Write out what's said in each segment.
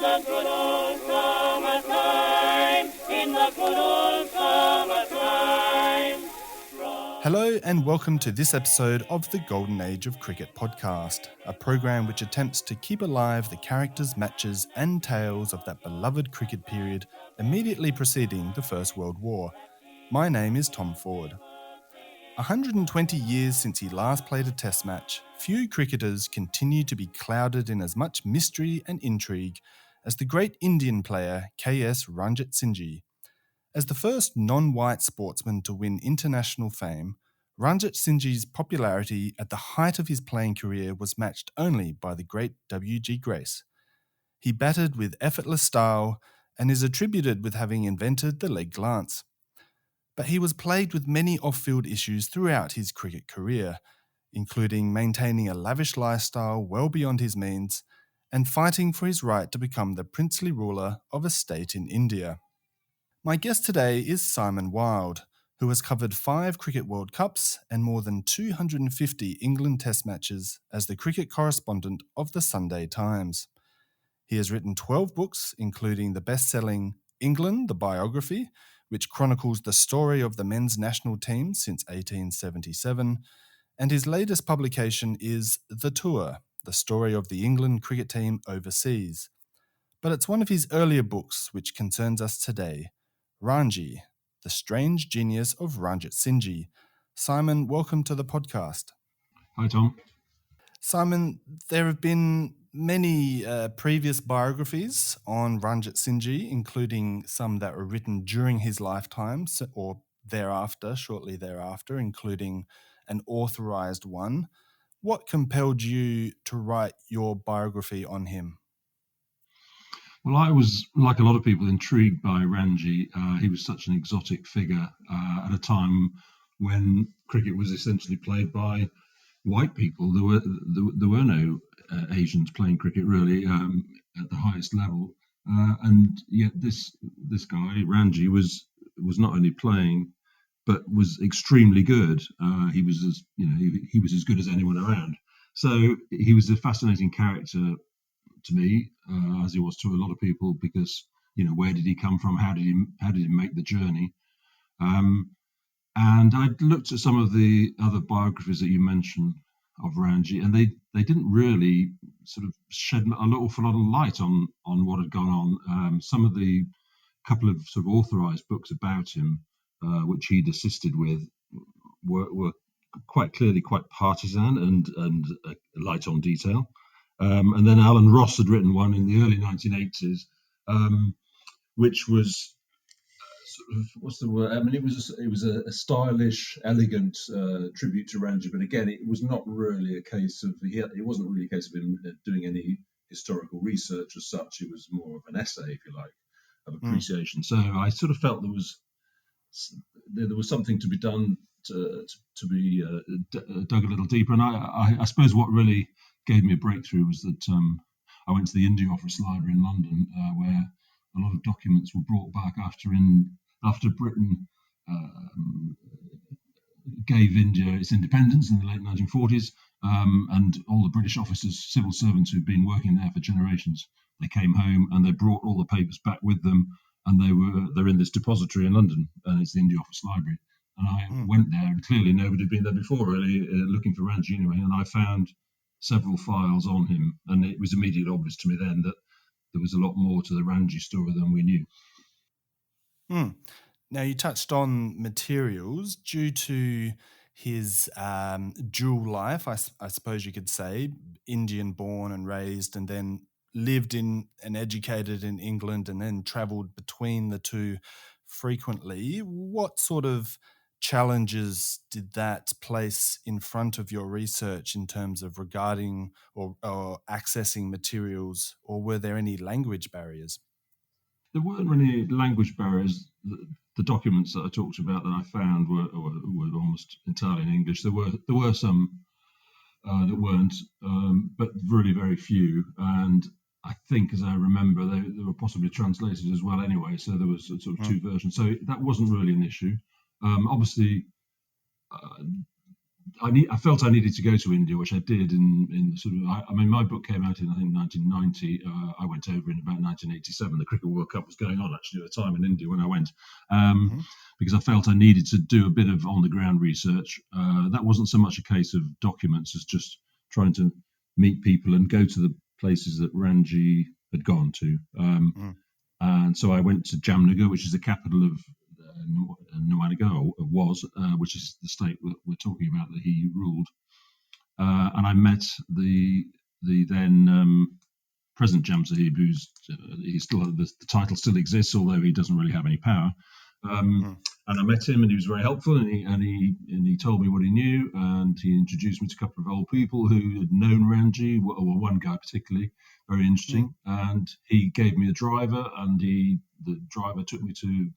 the good old summertime, in the good old summertime. Hello and welcome to this episode of the Golden Age of Cricket podcast, a program which attempts to keep alive the characters, matches and tales of that beloved cricket period immediately preceding the First World War. My name is Tom Ford. 120 years since he last played a test match, few cricketers continue to be clouded in as much mystery and intrigue as the great Indian player K.S. Ranjitsinhji. As the first non-white sportsman to win international fame, Ranjitsinhji's popularity at the height of his playing career was matched only by the great W.G. Grace. He batted with effortless style and is attributed with having invented the leg glance. But he was plagued with many off-field issues throughout his cricket career, including maintaining a lavish lifestyle well beyond his means and fighting for his right to become the princely ruler of a state in India. My guest today is Simon Wilde, who has covered 5 Cricket World Cups and more than 250 England Test matches as the cricket correspondent of the Sunday Times. He has written 12 books, including the bestselling England, the Biography, which chronicles the story of the men's national team since 1877, and his latest publication is The Tour, the story of the England cricket team overseas. But it's one of his earlier books which concerns us today, Ranji, the Strange Genius of Ranjitsinhji. Simon, welcome to the podcast. Hi, Tom. Simon, there have been many previous biographies on Ranjitsinhji, including some that were written during his lifetime or thereafter, shortly thereafter, including an authorised one. What compelled you to write your biography on him? Well, I was, like a lot of people, intrigued by Ranji. He was such an exotic figure at a time when cricket was essentially played by white people. There were no Asians playing cricket really at the highest level, and yet this guy Ranji was not only playing but was extremely good. He was as good as anyone around. So he was a fascinating character to me, as he was to a lot of people, because where did he come from? How did he make the journey? And I'd looked at some of the other biographies that you mentioned of Ranji, and they didn't really sort of shed an awful lot of light on what had gone on. Some of the couple of sort of authorised books about him, which he'd assisted with, were quite clearly quite partisan and light on detail. And then Alan Ross had written one in the early 1980s, which was sort of, what's the word? I mean, it was a stylish, elegant tribute to Ranji, but again, it was not really a case of it wasn't really a case of him doing any historical research as such. It was more of an essay, if you like, of appreciation. So I sort of felt there was something to be done to be dug a little deeper, and I suppose what really gave me a breakthrough was that I went to the India Office Library in London, where a lot of documents were brought back after Britain gave India its independence in the late 1940s, and all the British officers, civil servants who'd been working there for generations, they came home and they brought all the papers back with them, and they're in this depository in London, and it's the India Office Library. And I went there, and clearly nobody had been there before, really, looking for Ranji anyway, and I found several files on him, and it was immediately obvious to me then that there was a lot more to the Ranji story than we knew. Now, you touched on materials. Due to his dual life, I suppose you could say, Indian born and raised, and then lived in and educated in England, and then travelled between the two frequently. What sort of challenges did that place in front of your research in terms of regarding or accessing materials, or were there any language barriers? There weren't really language barriers. The documents that I talked about that I found were almost entirely in English. There were some that weren't, but really very few. And I think, as I remember, they were possibly translated as well anyway. So there was sort of two versions. So that wasn't really an issue. Obviously, I felt I needed to go to India, which I did in sort of. I mean, my book came out in, I think, 1990. I went over in about 1987. The Cricket World Cup was going on actually at the time in India when I went, Mm-hmm. because I felt I needed to do a bit of on the ground research. That wasn't so much a case of documents as just trying to meet people and go to the places that Ranji had gone to. And so I went to Jamnagar, which is the capital of Nawanagar, or was, which is the state we're talking about that he ruled. And I met the then present Jam Sahib, who's he's still the title still exists, although he doesn't really have any power. And I met him, and he was very helpful, and he told me what he knew, and he introduced me to a couple of old people who had known Ranji, or one guy particularly, very interesting. And he gave me a driver, and the driver took me to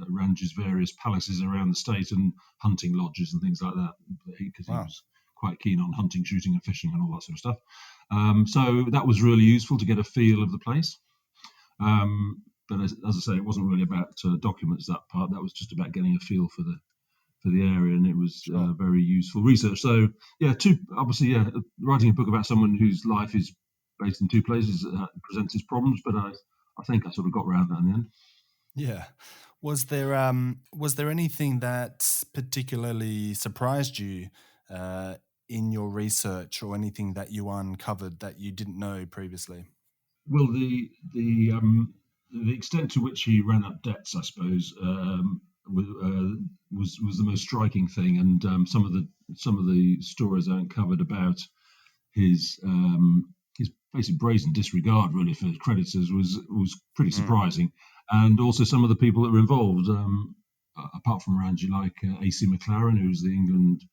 Ranji's various palaces around the state and hunting lodges and things like that, because he was quite keen on hunting, shooting, and fishing and all that sort of stuff. So that was really useful to get a feel of the place. But as I say, it wasn't really about documents, that part. That was just about getting a feel for the area, and it was very useful research. So writing a book about someone whose life is based in two places presents its problems, but I think I sort of got around that in the end. Yeah. Was there anything that particularly surprised you in your research, or anything that you uncovered that you didn't know previously? Well, the extent to which he ran up debts, I suppose, was the most striking thing, and some of the stories I uncovered about his basic brazen disregard, really, for creditors was pretty surprising, and also some of the people that were involved, apart from Ranji, like AC McLaren, who was the England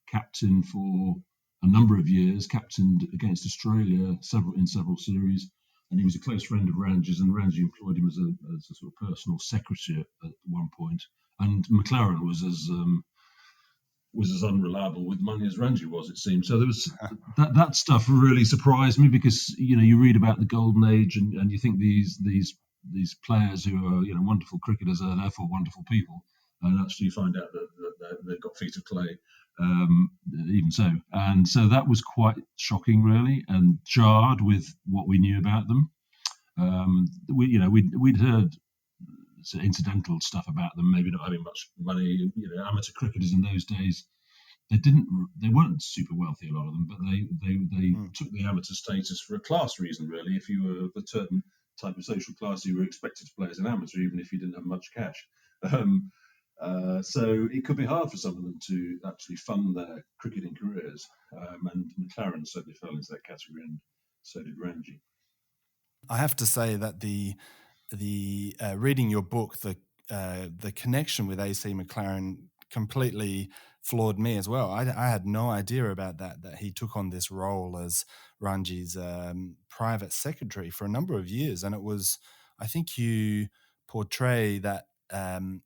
captain for a number of years, captained against Australia in several series. And he was a close friend of Ranji's, and Ranji employed him as a sort of personal secretary at one point. And McLaren was as unreliable with money as Ranji was, it seemed. So there was that stuff really surprised me, because you read about the golden age and you think these players who are wonderful cricketers are therefore wonderful people, and actually you find out that they've got feet of clay. Even so, and so that was quite shocking, really, and jarred with what we knew about them. We'd heard incidental stuff about them, maybe not having much money. Amateur cricketers in those days, they weren't super wealthy, a lot of them, but they took the amateur status for a class reason, really. If you were of a certain type of social class, you were expected to play as an amateur, even if you didn't have much cash. So it could be hard for some of them to actually fund their cricketing careers, and McLaren certainly fell into that category, and so did Ranji. I have to say that the reading your book, the connection with AC McLaren completely floored me as well. I had no idea about that he took on this role as Ranji's private secretary for a number of years, and it was, I think you portray that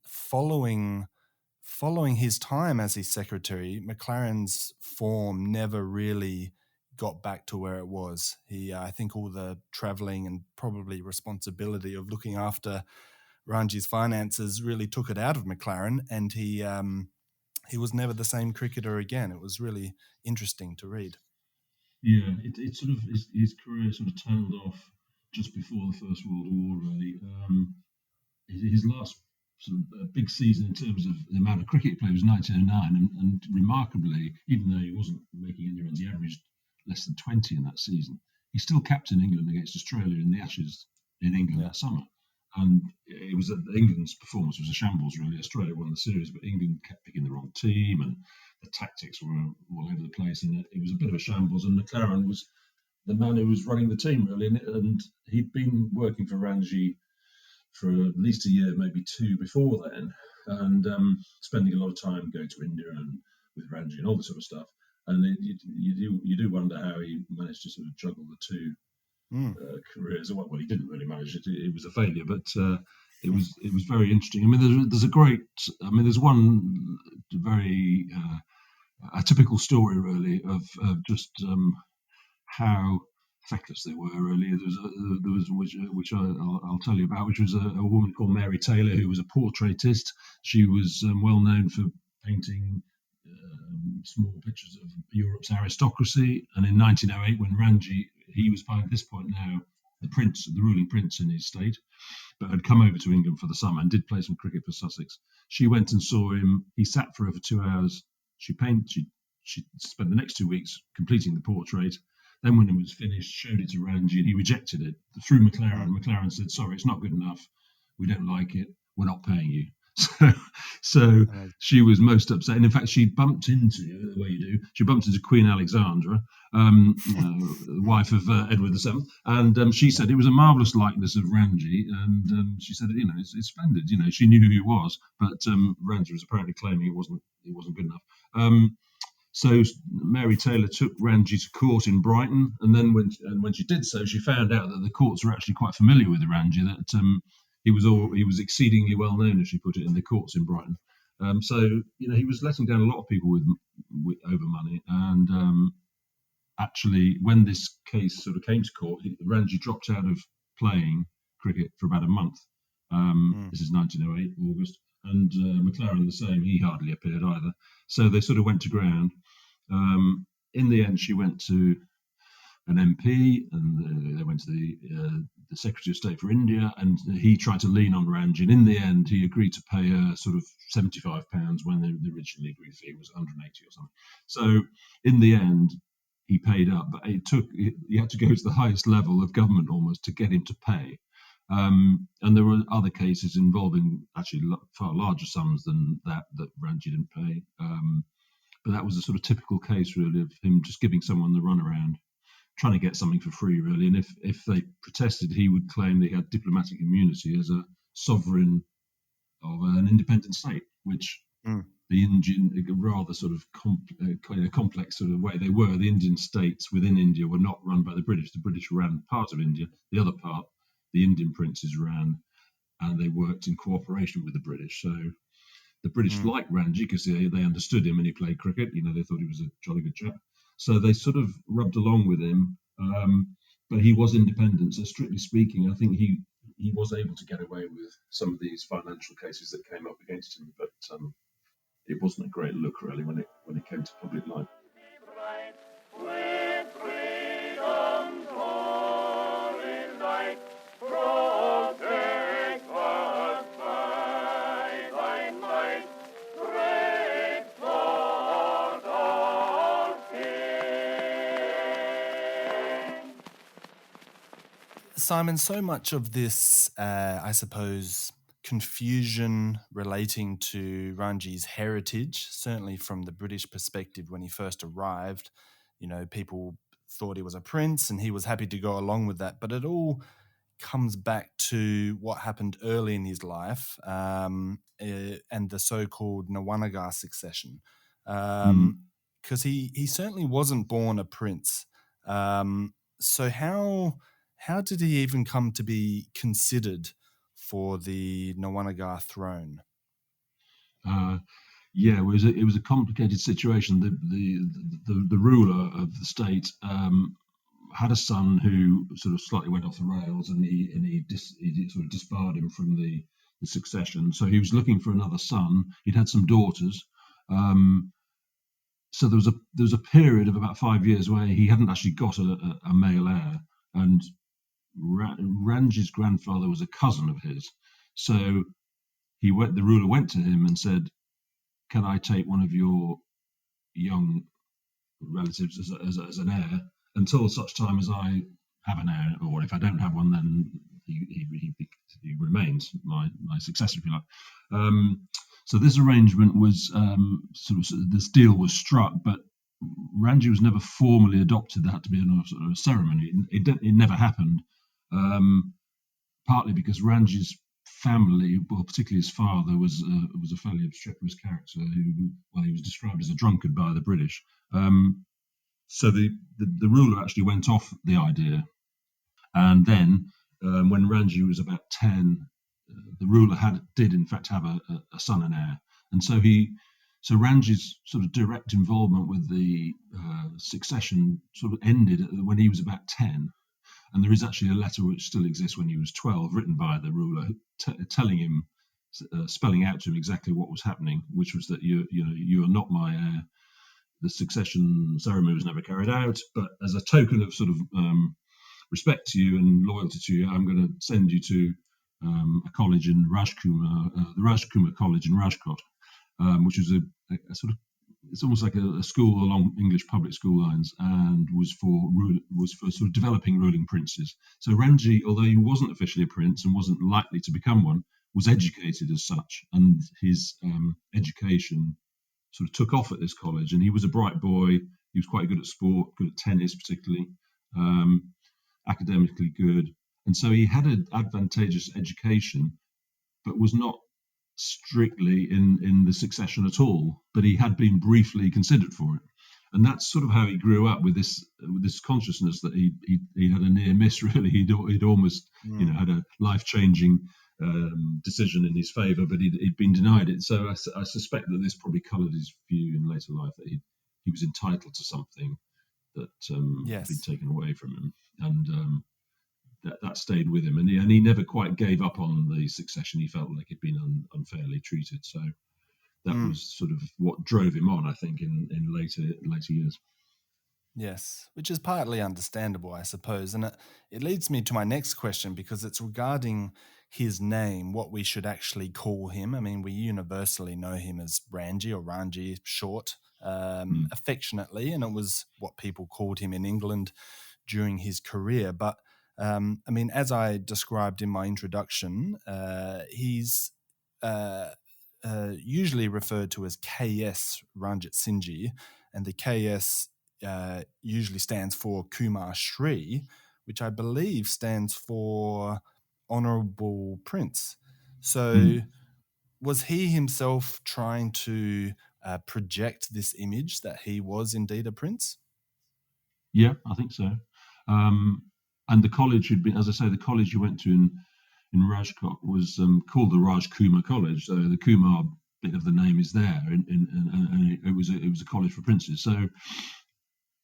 following his time as his secretary, McLaren's form never really got back to where it was. I think all the traveling and probably responsibility of looking after Ranji's finances really took it out of McLaren, and he was never the same cricketer again. It was really interesting to read. Yeah, it sort of his career sort of tailed off just before the First World War, really. His last sort of big season in terms of the amount of cricket he played was 1909, and remarkably, even though he wasn't making any runs, he averaged less than 20 in that season. He still captained England against Australia in the Ashes in England that summer. And it was England's performance was a shambles, really. Australia won the series, but England kept picking the wrong team, and the tactics were all over the place, and it was a bit of a shambles. And McLaren was the man who was running the team, really, and he'd been working for Ranji for at least a year, maybe two before then, and spending a lot of time going to India and with Ranji and all this sort of stuff. And you do wonder how he managed to sort of juggle the two careers. Well, he didn't really manage it; it was a failure, but it was very interesting. I mean, there's one very a typical story, really, of just how feckless they were, really. There was which I'll tell you about, which was a woman called Mary Taylor, who was a portraitist. She was well known for painting small pictures of Europe's aristocracy. And in 1908, when Ranji, he was by this point now the ruling prince in his state, but had come over to England for the summer and did play some cricket for Sussex. She went and saw him. He sat for over 2 hours. She spent the next 2 weeks completing the portrait. Then when it was finished, showed it to Ranji, and he rejected it through McLaren. McLaren said, "Sorry, it's not good enough. We don't like it. We're not paying you." So she was most upset. And in fact, she bumped into, the way you do, she bumped into Queen Alexandra, wife of Edward VII. And she said it was a marvellous likeness of Ranji. And she said, it's splendid. She knew who he was, but Ranji was apparently claiming it wasn't good enough. So Mary Taylor took Ranji to court in Brighton, and then when she did so, she found out that the courts were actually quite familiar with Ranji, that he was exceedingly well known, as she put it, in the courts in Brighton. So he was letting down a lot of people with over money, and actually, when this case sort of came to court, Ranji dropped out of playing cricket for about a month. This is 1908, August, and McLaren the same. He hardly appeared either. So they sort of went to ground. In the end, she went to an MP, and they went to the Secretary of State for India, and he tried to lean on Ranji. And in the end, he agreed to pay her sort of £75 when the originally agreed fee was 180 or something. So in the end, he paid up, but he had to go to the highest level of government almost to get him to pay. And there were other cases involving actually far larger sums than that Ranji didn't pay. But that was a sort of typical case, really, of him just giving someone the runaround, trying to get something for free, really. And if they protested, he would claim they had diplomatic immunity as a sovereign of an independent state, which the Indian, rather sort of complex sort of way they were. The Indian states within India were not run by the British. The British ran part of India. The other part, the Indian princes ran, and they worked in cooperation with the British. So the British liked Ranji because they understood him and he played cricket. They thought he was a jolly good chap. So they sort of rubbed along with him, but he was independent. So strictly speaking, I think he was able to get away with some of these financial cases that came up against him. But it wasn't a great look, really, when it came to public life. With freedom's holy light, protect us by thy might, great Lord of kings. Simon, so much of this, I suppose, confusion relating to Ranji's heritage, certainly from the British perspective when he first arrived, people thought he was a prince and he was happy to go along with that. But it all comes back to what happened early in his life and the so-called Nawanagar succession. Because he certainly wasn't born a prince. So how did he even come to be considered for the Nawanagar throne? It was a complicated situation. The ruler of the state had a son who sort of slightly went off the rails, and he sort of disbarred him from the succession. So he was looking for another son. He'd had some daughters. So there was a period of about 5 years where he hadn't actually got a male heir, and Ranji's grandfather was a cousin of his. So the ruler went to him and said, "Can I take one of your young relatives as an heir until such time as I have an heir, or if I don't have one, then he remains my successor, if you like." So this arrangement was this deal was struck, but Ranji was never formally adopted. There had to be a ceremony. It never happened, partly because Ranji's family, well, particularly his father, was a fairly obstreperous character who he was described as a drunkard by the British. So the ruler actually went off the idea, and then when Ranji was about 10, the ruler did in fact have a son and heir, and so Ranji's sort of direct involvement with the succession sort of ended when he was about 10. And there is actually a letter which still exists when he was 12, written by the ruler, telling him, spelling out to him exactly what was happening, which was that you are not my heir. the succession ceremony was never carried out, but as a token of sort of respect to you and loyalty to you, I'm going to send you to a college in Rajkumar, the Rajkumar College in Rajkot, which was a sort of, it's almost like a school along English public school lines, and was for sort of developing ruling princes. So Ranji, although he wasn't officially a prince and wasn't likely to become one, was educated as such, and his education sort of took off at this college. And he was a bright boy. He was quite good at sport, good at tennis particularly, academically good, and so he had an advantageous education, but was not strictly in the succession at all, but he had been briefly considered for it. And that's sort of how he grew up, with this consciousness that he had a near miss. Really, he'd almost had a life-changing decision in his favour, but he'd been denied it. So I suspect that this probably coloured his view in later life, that he was entitled to something that had been taken away from him, and that stayed with him, and he never quite gave up on the succession. He felt like he'd been unfairly treated, so that was sort of what drove him on, I think, in later years. Yes, which is partly understandable, I suppose. And it leads me to my next question, because it's regarding his name, what we should actually call him. I mean, we universally know him as Ranji, or Ranji short, affectionately, and it was what people called him in England during his career. But I mean, as I described in my introduction, he's usually referred to as KS Ranjitsinhji, and the KS usually stands for Kumar Shri, which I believe stands for Honourable Prince. So was he himself trying to project this image that he was indeed a prince? Yeah, I think so. And the college had been, as I say, the college he went to in Rajkot was called the Rajkumar College. So the Kumar bit of the name is there, and it was a college for princes. So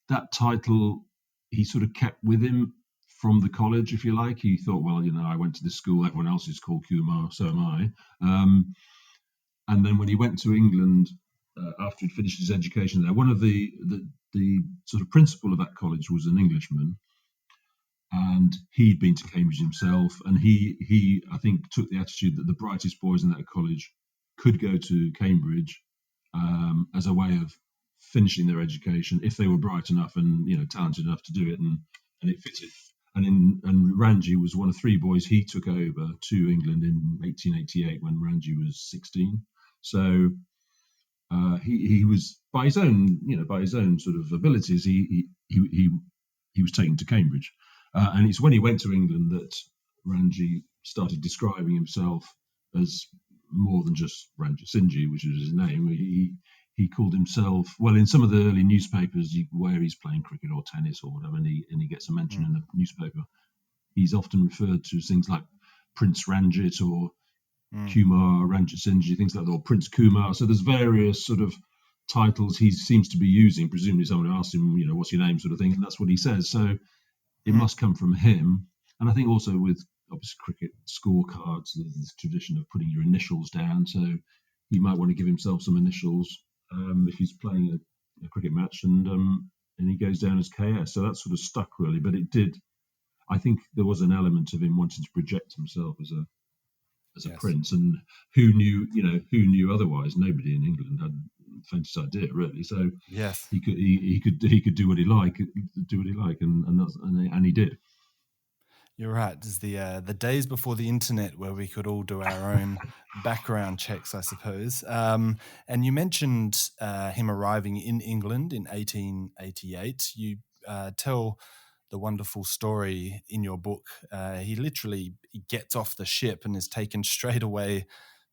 that title he sort of kept with him from the college, if you like. He thought, well, I went to this school, everyone else is called Kumar, so am I. And then when he went to England after he'd finished his education there, one of the sort of principal of that college was an Englishman, and he'd been to Cambridge himself, and he I think took the attitude that the brightest boys in that college could go to Cambridge as a way of finishing their education if they were bright enough and talented enough to do it, and it fitted. And Ranji was one of three boys he took over to England in 1888 when Ranji was 16. So he was, by his own sort of abilities, he was taken to Cambridge, and it's when he went to England that Ranji started describing himself as more than just Ranjitsinhji, which was his name. He called himself, well, in some of the early newspapers where he's playing cricket or tennis or whatever, and he gets a mention in the newspaper, he's often referred to as things like Prince Ranjit or Kumar Ranjitsinhji, things like that, or Prince Kumar. So there's various sort of titles he seems to be using. Presumably someone asked him, what's your name, sort of thing, and that's what he says. So it must come from him. And I think also with obviously cricket scorecards, there's this tradition of putting your initials down. So he might want to give himself some initials if he's playing a cricket match, and he goes down as KS. So that sort of stuck really. But it did. I think there was an element of him wanting to project himself as a prince, and who knew otherwise? Nobody in England had the faintest idea, really. So yes, he could do what he liked, and he did. You're right. It's the days before the internet where we could all do our own background checks, I suppose. And you mentioned him arriving in England in 1888. You tell the wonderful story in your book. He literally gets off the ship and is taken straight away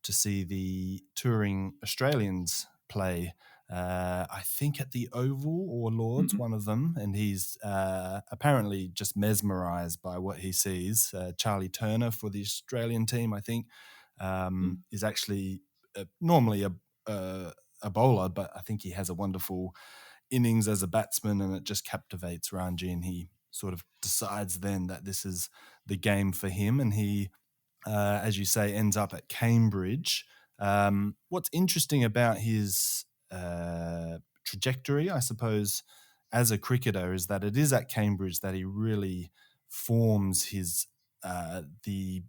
to see the touring Australians play. I think at the Oval or Lords, one of them, and he's apparently just mesmerised by what he sees. Charlie Turner for the Australian team, I think, is actually normally a bowler, but I think he has a wonderful innings as a batsman, and it just captivates Ranji, and he sort of decides then that this is the game for him, and he, as you say, ends up at Cambridge. What's interesting about his trajectory, I suppose, as a cricketer, is that it is at Cambridge that he really forms his the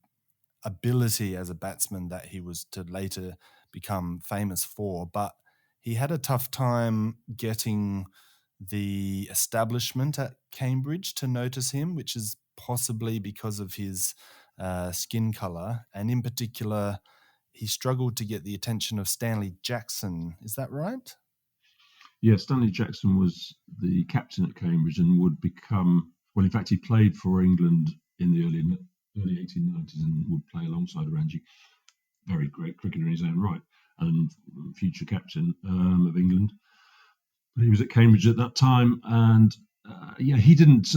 ability as a batsman that he was to later become famous for. But he had a tough time getting the establishment at Cambridge to notice him, which is possibly because of his skin colour. And in particular, he struggled to get the attention of Stanley Jackson. Is that right? Yeah, Stanley Jackson was the captain at Cambridge and would become, well, in fact, he played for England in the early 1890s and would play alongside Ranji. Very great cricketer in his own right and future captain of England. He was at Cambridge at that time, and he didn't.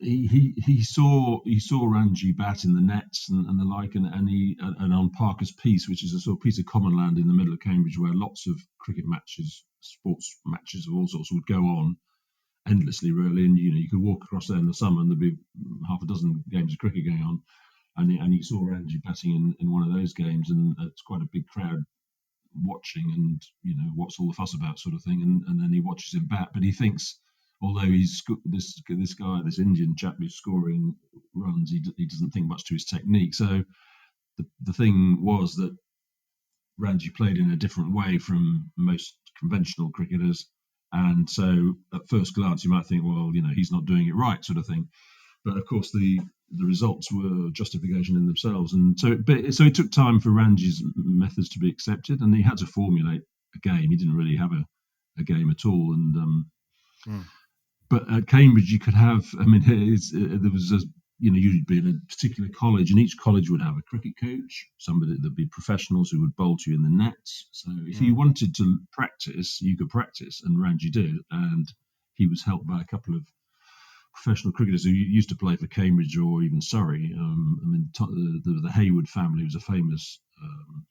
He saw Ranji bat in the nets and the like, and on Parker's Piece, which is a sort of piece of common land in the middle of Cambridge, where lots of cricket matches, sports matches of all sorts, would go on endlessly, really. And you could walk across there in the summer, and there'd be half a dozen games of cricket going on. And he saw Ranji batting in one of those games, and it's quite a big crowd watching, and what's all the fuss about, sort of thing. And then he watches him bat, but he thinks, although he's this guy, this Indian chap who's scoring runs, he doesn't think much to his technique. So the thing was that Ranji played in a different way from most conventional cricketers, and so at first glance you might think, well, he's not doing it right, sort of thing. But of course the results were justification in themselves, and so it took time for Ranji's methods to be accepted, and he had to formulate a game. He didn't really have a game at all, and but at Cambridge you could have. I mean, there was you'd be in a particular college, and each college would have a cricket coach, somebody there'd be professionals who would bowl to you in the nets. So if you wanted to practice, you could practice, and Ranji did, and he was helped by a couple of professional cricketers who used to play for Cambridge or even Surrey. The Hayward family was a famous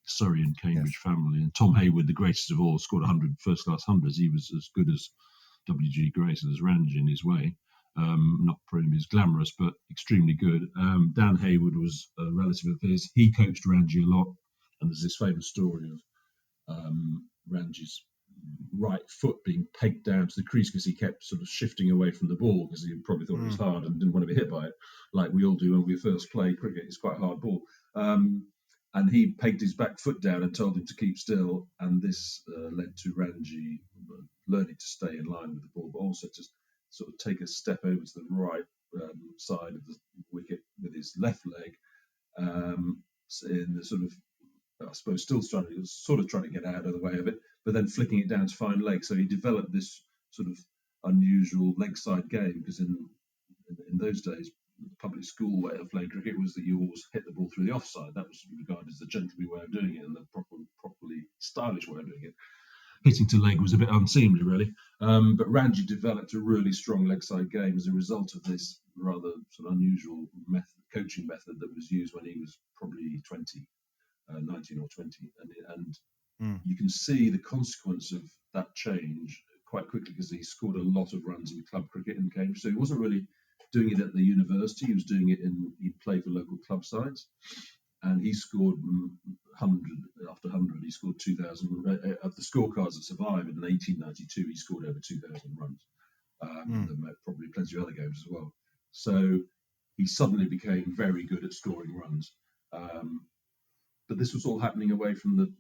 Surrey and Cambridge family, and Tom Hayward, the greatest of all, scored 100 first-class hundreds. He was as good as W.G. Grace and as Ranji in his way. Not probably as glamorous, but extremely good. Dan Hayward was a relative of his. He coached Ranji a lot, and there's this famous story of Ranji's right foot being pegged down to the crease because he kept sort of shifting away from the ball because he probably thought it was hard and didn't want to be hit by it, like we all do when we first play cricket. It's quite a hard ball. And he pegged his back foot down and told him to keep still, and this led to Ranji learning to stay in line with the ball, but also to sort of take a step over to the right side of the wicket with his left leg, in the sort of, I suppose, still trying to get out of the way of it, but then flicking it down to find leg. So he developed this sort of unusual leg side game, because in those days, the public school way of playing cricket was that you always hit the ball through the offside. That was regarded as the gentlemanly way of doing it and the properly stylish way of doing it. Hitting to leg was a bit unseemly, really. But Ranji developed a really strong leg side game as a result of this rather sort of unusual coaching method that was used when he was probably 19 or 20, and you can see the consequence of that change quite quickly, because he scored a lot of runs in club cricket in Cambridge. So he wasn't really doing it at the university; he was doing it he'd play for local club sides, and he scored 100 after 100. He scored 2,000 of the scorecards that survived in 1892. He scored over 2,000 runs. There were probably plenty of other games as well. So he suddenly became very good at scoring runs. But this was all happening away from the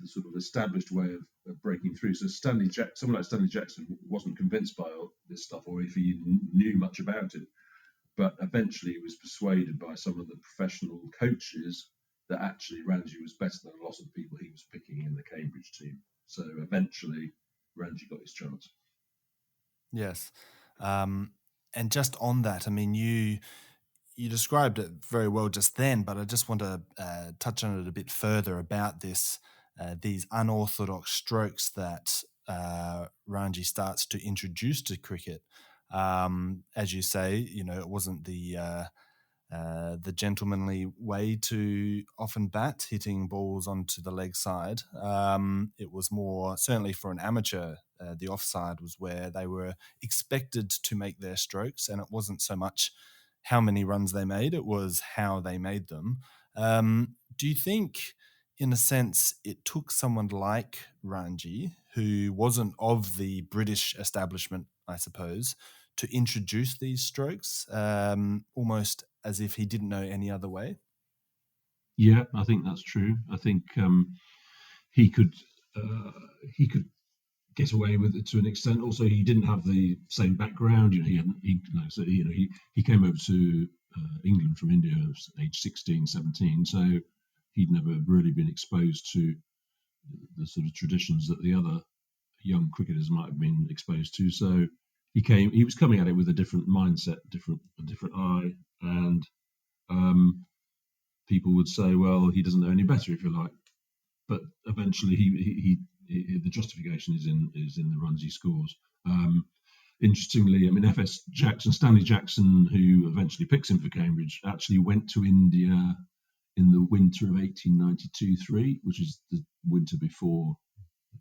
sort of established way of breaking through. So someone like Stanley Jackson wasn't convinced by all this stuff, or if he knew much about it. But eventually he was persuaded by some of the professional coaches that actually Ranji was better than a lot of the people he was picking in the Cambridge team. So eventually Ranji got his chance. Yes. And just on that, I mean, you described it very well just then, but I just want to touch on it a bit further about these unorthodox strokes that Ranji starts to introduce to cricket. As you say, it wasn't the gentlemanly way to often bat, hitting balls onto the leg side. It was more, certainly for an amateur, the offside was where they were expected to make their strokes, and it wasn't so much how many runs they made, it was how they made them. Do you think in a sense, it took someone like Ranji, who wasn't of the British establishment, I suppose, to introduce these strokes, almost as if he didn't know any other way. Yeah, I think that's true. I think he could he could get away with it to an extent. Also, he didn't have the same background. He came over to England from India at age 16, 17. So he'd never really been exposed to the sort of traditions that the other young cricketers might have been exposed to. So he was coming at it with a different mindset, a different eye, and people would say, well, he doesn't know any better, if you like. But eventually, the justification is in the runs he scores. Interestingly, I mean, Stanley Jackson, who eventually picks him for Cambridge, actually went to India in the winter of 1892-3, which is the winter before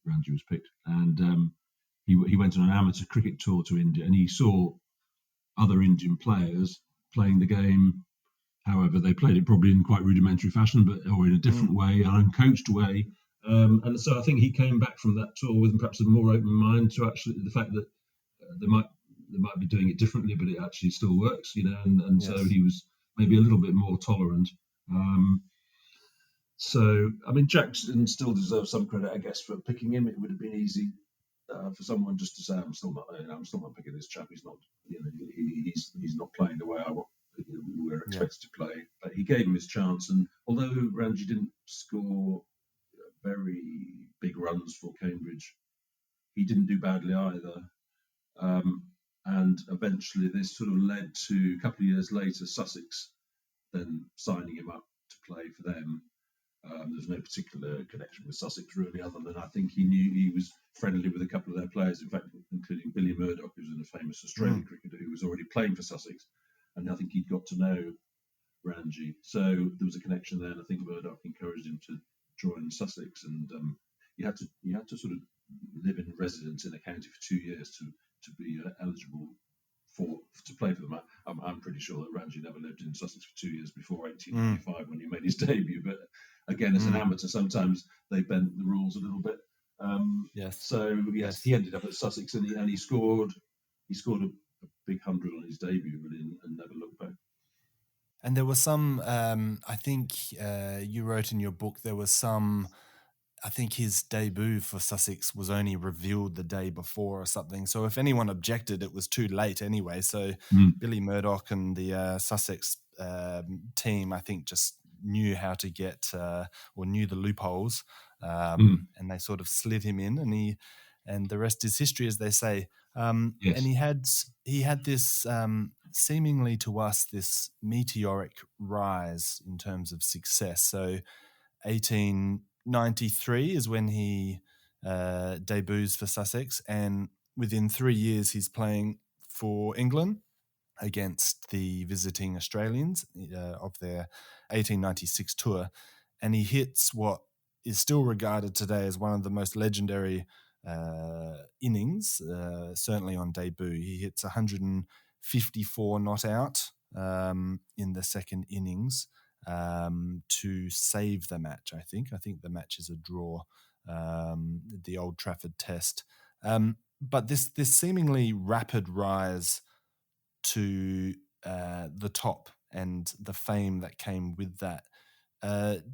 Ranji was picked, and he went on an amateur cricket tour to India, and he saw other Indian players playing the game. However, they played it probably in quite rudimentary fashion, or in a different way, an uncoached way. And so I think he came back from that tour with perhaps a more open mind to actually the fact that they might be doing it differently, but it actually still works, And yes. So he was maybe a little bit more tolerant. So I mean, Jackson still deserves some credit, I guess, for picking him. It would have been easy for someone just to say, "I'm still not picking this chap. He's not, he's not playing the way we're expected to play." But he gave him his chance, and although Ranji didn't score very big runs for Cambridge, he didn't do badly either. And eventually, this sort of led to a couple of years later, Sussex then signing him up to play for them. There's no particular connection with Sussex really, other than I think he knew he was friendly with a couple of their players, in fact, including Billy Murdoch, who's a famous Australian cricketer who was already playing for Sussex, and I think he'd got to know Ranji, so there was a connection there. And I think Murdoch encouraged him to join Sussex, and you had to sort of live in residence in a county for 2 years to be eligible to play for them. I'm pretty sure that Ranji never lived in Sussex for 2 years before 1895 when he made his debut. But again, as an amateur, sometimes they bend the rules a little bit. Yes. So yes, he ended up at Sussex, and he scored a big 100 on his debut, really, and never looked back. And there was some, I think you wrote in your book, there was some, I think his debut for Sussex was only revealed the day before or something. So if anyone objected, it was too late anyway. So Billy Murdoch and the Sussex team, I think, just knew how to get or knew the loopholes, and they sort of slid him in, and the rest is history, as they say. Yes. And he had this seemingly to us this meteoric rise in terms of success. So 1893 is when he debuts for Sussex, and within 3 years he's playing for England against the visiting Australians of their 1896 tour, and he hits what is still regarded today as one of the most legendary innings, certainly on debut. He hits 154 not out in the second innings to save the match. I think the match is a draw, the Old Trafford Test. But this seemingly rapid rise to the top and the fame that came with that,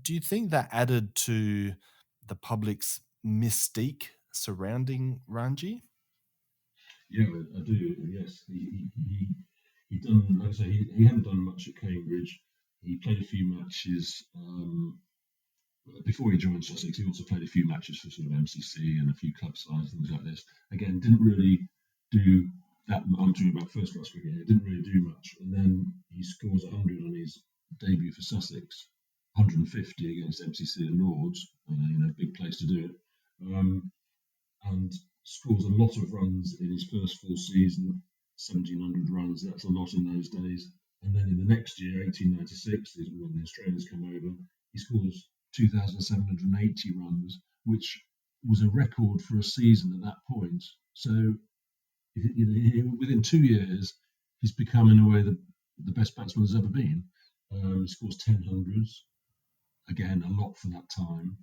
do you think that added to the public's mystique surrounding Ranji? Yeah, I do. Yes, he done. Like I say, he hadn't done much at Cambridge. He played a few matches before he joined Sussex. He also played a few matches for sort of MCC and a few club sides, things like this. Again, didn't really do that. I'm talking about first class cricket here. Didn't really do much, and then he scores 100 on his debut for Sussex, 150 against MCC and Lords. Big place to do it. And scores a lot of runs in his first full season, 1,700 runs. That's a lot in those days. And then in the next year, 1896, is when the Australians come over, he scores 2,780 runs, which was a record for a season at that point. So within 2 years, he's become, in a way, the best batsman there's ever been. He scores 10 hundreds. again, a lot for that time.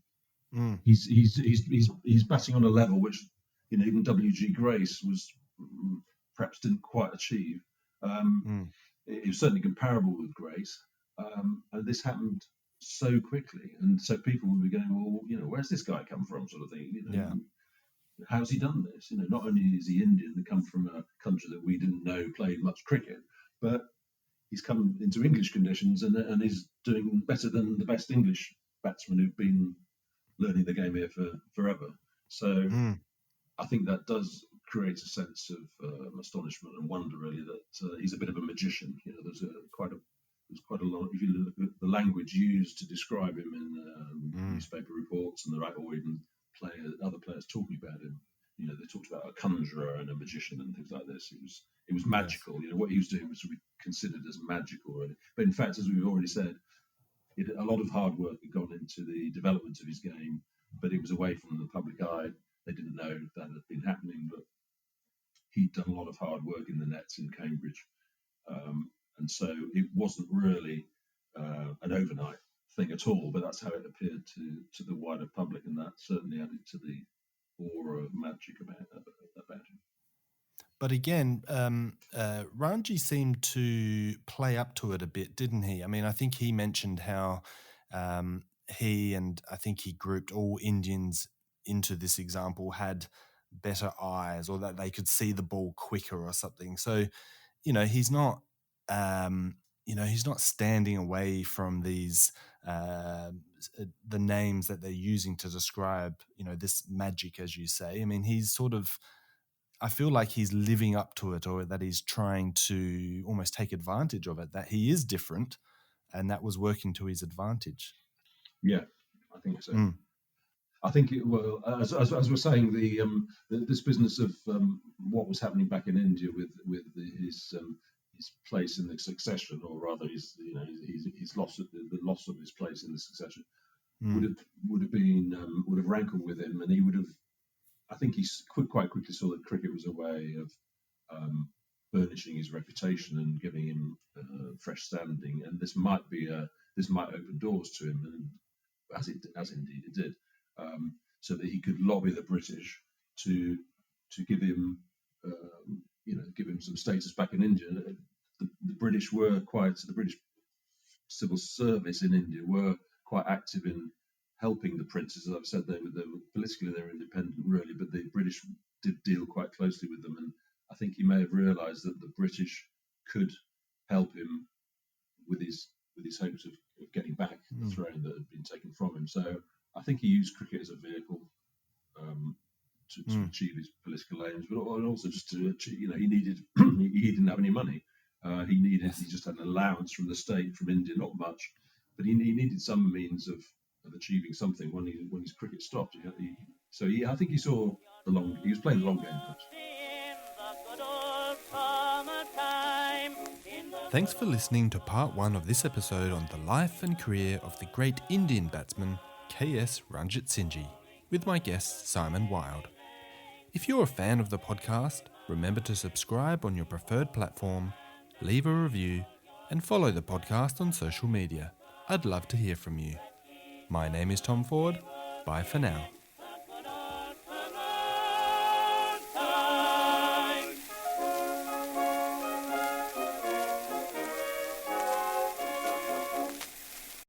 Mm. He's batting on a level which, even W.G. Grace was perhaps didn't quite achieve. It was certainly comparable with Grace, and this happened so quickly, and so people would be going, well, where's this guy come from, sort of thing. Yeah. How's he done this? Not only is he Indian, they come from a country that we didn't know played much cricket, but he's come into English conditions and is doing better than the best English batsmen who've been learning the game here for forever. So I think that does create a sense of astonishment and wonder, really, that he's a bit of a magician. There's quite a lot. If you look at the language used to describe him in newspaper reports, and or even other players talking about him, they talked about a conjurer and a magician and things like this. It was magical. Yes. What he was doing was considered as magical, really. But in fact, as we've already said, a lot of hard work had gone into the development of his game, but it was away from the public eye. They didn't know that had been happening, but he'd done a lot of hard work in the nets in Cambridge. And so it wasn't really an overnight thing at all, but that's how it appeared to the wider public, and that certainly added to the aura of magic about him. But again, Ranji seemed to play up to it a bit, didn't he? I mean, I think he mentioned how I think he grouped all Indians into this example, had better eyes, or that they could see the ball quicker or something. So, he's not, he's not standing away from these, the names that they're using to describe, this magic, as you say. I mean, he's sort of, I feel like he's living up to it, or that he's trying to almost take advantage of it, that he is different, and that was working to his advantage. Yeah, I think so. I think as we're saying, this business of what was happening back in India with his place in the succession, or rather his loss of the loss of his place in the succession, would have rankled with him, and he would have. I think he quite quickly saw that cricket was a way of burnishing his reputation and giving him fresh standing, and this might open doors to him, and as indeed it did, so that he could lobby the British to give him some status back in India. The British the British civil service in India were quite active in helping the princes. As I've said, they were politically they were independent, really, but the British did deal quite closely with them, and I think he may have realised that the British could help him with his hopes of getting back the throne that had been taken from him. So I think he used cricket as a vehicle to achieve his political aims, but also just to achieve, he needed he didn't have any money. He just had an allowance from the state, from India, not much, but he needed some means of achieving something when his cricket stopped. I think he saw he was playing the long game. Thanks for listening to part 1 of this episode on the life and career of the great Indian batsman K.S. Ranjitsinhji, with my guest Simon Wilde. If you're a fan of the podcast, remember to subscribe on your preferred platform, leave a review, and follow the podcast on social media. I'd love to hear from you. My name is Tom Ford. Bye for now.